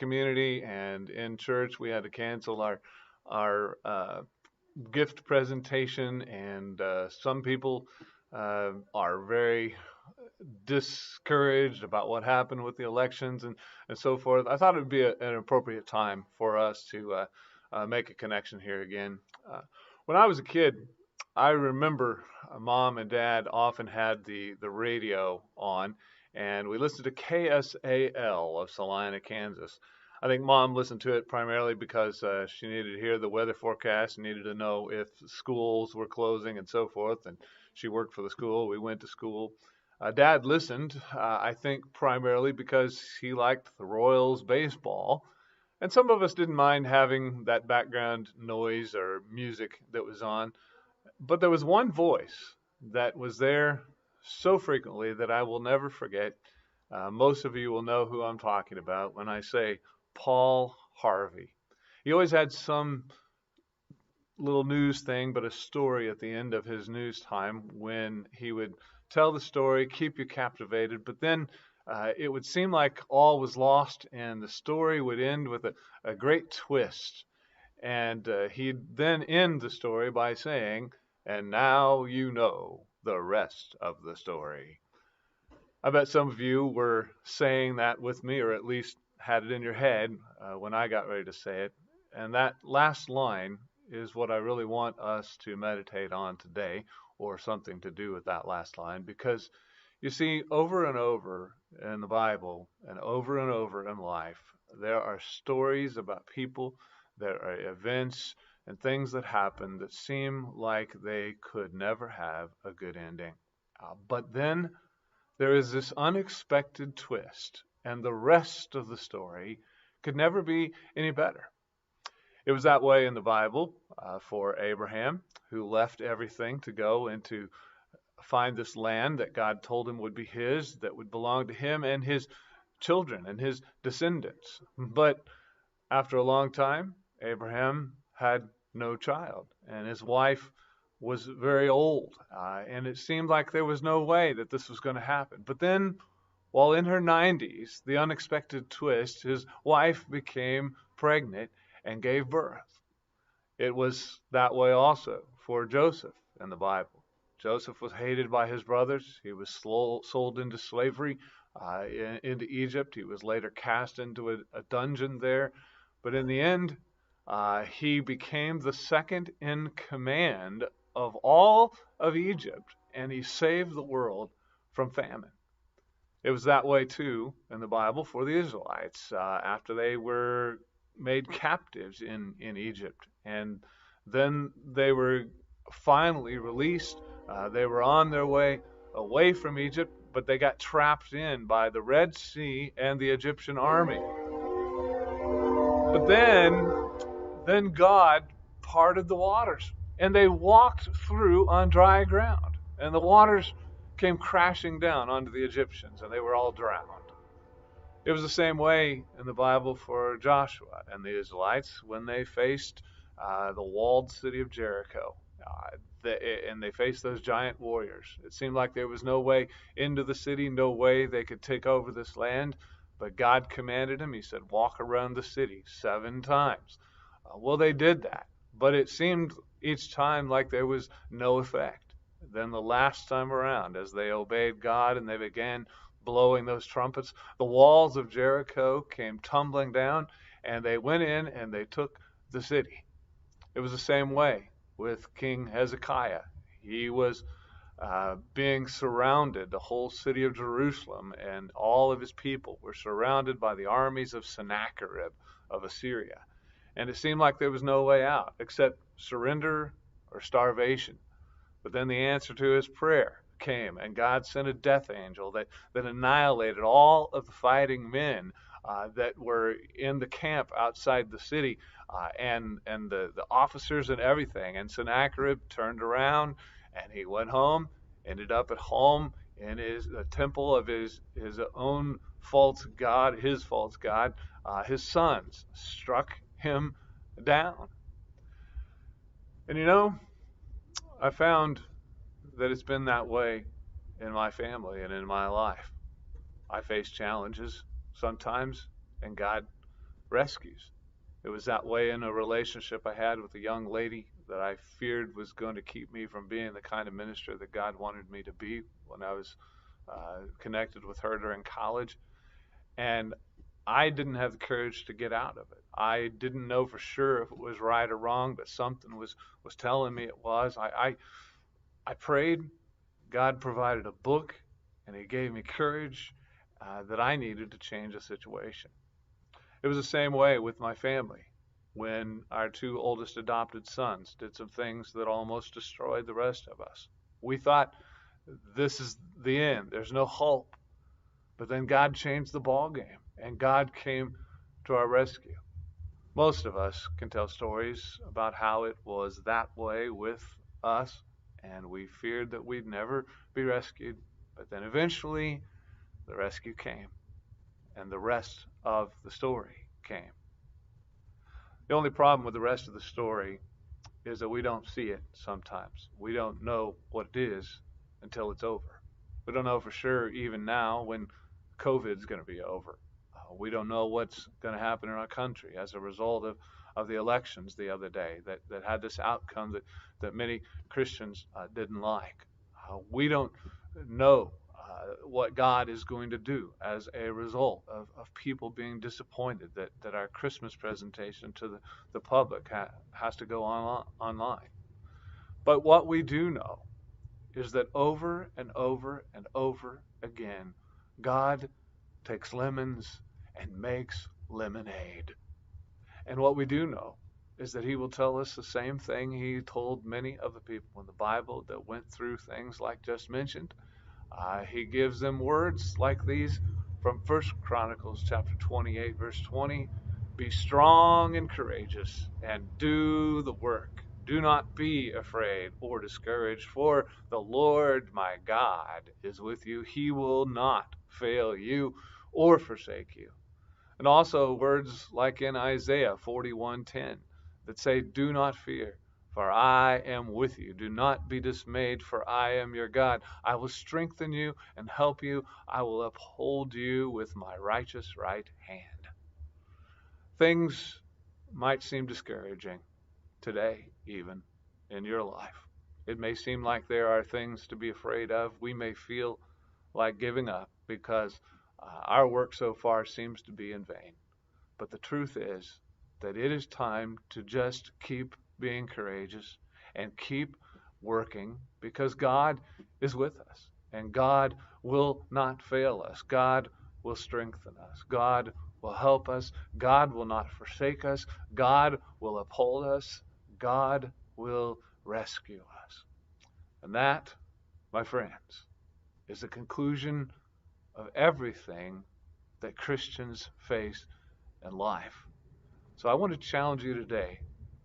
community and in church. We had to cancel our gift presentation, and some people are very discouraged about what happened with the elections and so forth. I thought it would be an appropriate time for us to make a connection here again. When I was a kid, I remember mom and dad often had the radio on, and we listened to KSAL of Salina, Kansas. I think mom listened to it primarily because she needed to hear the weather forecast, needed to know if schools were closing and so forth. And she worked for the school. We went to school. Dad listened, I think, primarily because he liked the Royals baseball. And some of us didn't mind having that background noise or music that was on. But there was one voice that was there so frequently that I will never forget. Most of you will know who I'm talking about when I say Paul Harvey. He always had some little news thing, but a story at the end of his news time when he would tell the story, keep you captivated, but then it would seem like all was lost and the story would end with a great twist. And he'd then end the story by saying, and now you know the rest of the story. I bet some of you were saying that with me, or at least had it in your head when I got ready to say it. And that last line is what I really want us to meditate on today, or something to do with that last line, because you see, over and over in the Bible and over in life, there are stories about people, there are events and things that happen that seem like they could never have a good ending. But then there is this unexpected twist, and the rest of the story could never be any better. It was that way in the Bible for Abraham, who left everything to go and to find this land that God told him would be his, that would belong to him and his children and his descendants. But after a long time, Abraham had no child, and his wife was very old, and it seemed like there was no way that this was going to happen. But then, while in her 90s, the unexpected twist, his wife became pregnant and gave birth. It was that way also for Joseph in the Bible. Joseph was hated by his brothers. He was sold into slavery into Egypt. He was later cast into a dungeon there. But in the end, he became the second in command of all of Egypt, and he saved the world from famine. It was that way, too, in the Bible for the Israelites after they were made captives in Egypt. And then they were finally released. They were on their way away from Egypt, but they got trapped in by the Red Sea and the Egyptian army. But then God parted the waters, and they walked through on dry ground. And the waters came crashing down onto the Egyptians, and they were all drowned. It was the same way in the Bible for Joshua and the Israelites when they faced the walled city of Jericho. And they faced those giant warriors. It seemed like there was no way into the city, no way they could take over this land. But God commanded him. He said, walk around the city 7 times. Well, they did that. But it seemed each time like there was no effect. Then the last time around, as they obeyed God and they began blowing those trumpets, the walls of Jericho came tumbling down, and they went in and they took the city. It was the same way with King Hezekiah. He was being surrounded, the whole city of Jerusalem and all of his people were surrounded by the armies of Sennacherib of Assyria. And it seemed like there was no way out except surrender or starvation. But then the answer to his prayer came, and God sent a death angel that annihilated all of the fighting men that were in the camp outside the city, and the officers and everything. And Sennacherib turned around, and he went home, ended up at home in the temple of his own false god, his false god. His sons struck him down. And you know, I found that it's been that way in my family and in my life. I face challenges sometimes, and God rescues. It was that way in a relationship I had with a young lady that I feared was going to keep me from being the kind of minister that God wanted me to be when I was connected with her during college. And I didn't have the courage to get out of it. I didn't know for sure if it was right or wrong, but something was telling me it was. I prayed. God provided a book, and He gave me courage that I needed to change the situation. It was the same way with my family when our two oldest adopted sons did some things that almost destroyed the rest of us. We thought, this is the end. There's no hope. But then God changed the ball game, and God came to our rescue. Most of us can tell stories about how it was that way with us, and we feared that we'd never be rescued. But then eventually, the rescue came, and the rest of the story came. The only problem with the rest of the story is that we don't see it sometimes. We don't know what it is until it's over. We don't know for sure even now when COVID's going to be over. We don't know what's going to happen in our country as a result of the elections the other day that had this outcome that many Christians didn't like. We don't know what God is going to do as a result of people being disappointed that our Christmas presentation to the public has to go on online. But what we do know is that over and over and over again, God takes lemons and makes lemonade. And what we do know is that He will tell us the same thing He told many of the people in the Bible that went through things like just mentioned. He gives them words like these from 1 Chronicles chapter 28, verse 20. Be strong and courageous and do the work. Do not be afraid or discouraged, for the Lord my God is with you. He will not fail you or forsake you. And also words like in Isaiah 41:10 that say, do not fear, for I am with you. Do not be dismayed, for I am your God. I will strengthen you and help you. I will uphold you with my righteous right hand. Things might seem discouraging today, even in your life. It may seem like there are things to be afraid of. We may feel like giving up because our work so far seems to be in vain. But the truth is that it is time to just keep being courageous and keep working, because God is with us and God will not fail us. God will strengthen us. God will help us. God will not forsake us. God will uphold us. God will rescue us. And that, my friends, is the conclusion of everything that Christians face in life. So I want to challenge you today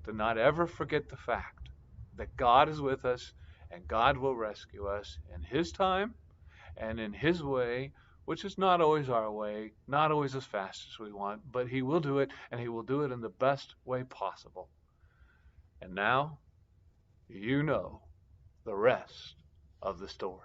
to not ever forget the fact that God is with us and God will rescue us in His time and in His way, which is not always our way, not always as fast as we want, but He will do it, and He will do it in the best way possible. And now you know the rest of the story.